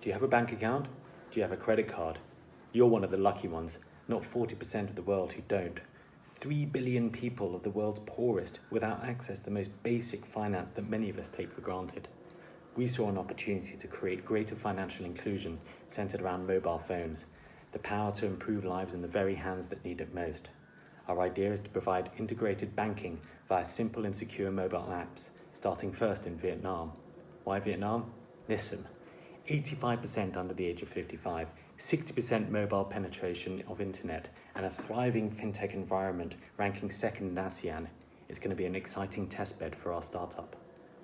Do you have a bank account? Do you have a credit card? You're one of the lucky ones, not 40% of the world who don't. 3 billion people of the world's poorest without access to the most basic finance that many of us take for granted. We saw an opportunity to create greater financial inclusion centered around mobile phones, the power to improve lives in the very hands that need it most. Our idea is to provide integrated banking via simple and secure mobile apps, starting first in Vietnam. Why Vietnam? Listen, 85% under the age of 55, 60% mobile penetration of internet, and a thriving fintech environment ranking second in ASEAN. It's going to be an exciting testbed for our startup.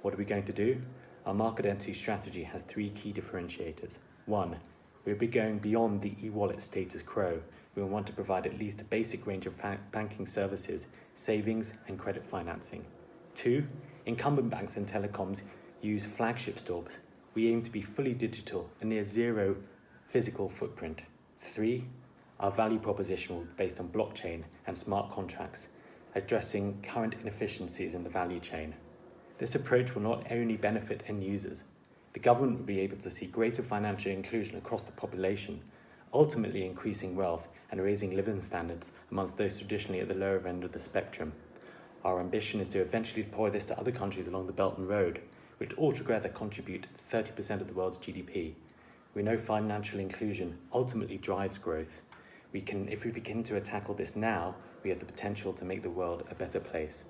What are we going to do? Our market entry strategy has 3 key differentiators. 1, we'll be going beyond the e-wallet status quo. We want to provide at least a basic range of banking services, savings and credit financing. 2, incumbent banks and telecoms use flagship stores. We aim to be fully digital and near zero physical footprint. 3, our value proposition will be based on blockchain and smart contracts, addressing current inefficiencies in the value chain. This approach will not only benefit end users, the government will be able to see greater financial inclusion across the population, ultimately increasing wealth and raising living standards amongst those traditionally at the lower end of the spectrum. Our ambition is to eventually deploy this to other countries along the Belt and Road, which altogether contribute 30% of the world's GDP. We know financial inclusion ultimately drives growth. If we begin to tackle this now, we have the potential to make the world a better place.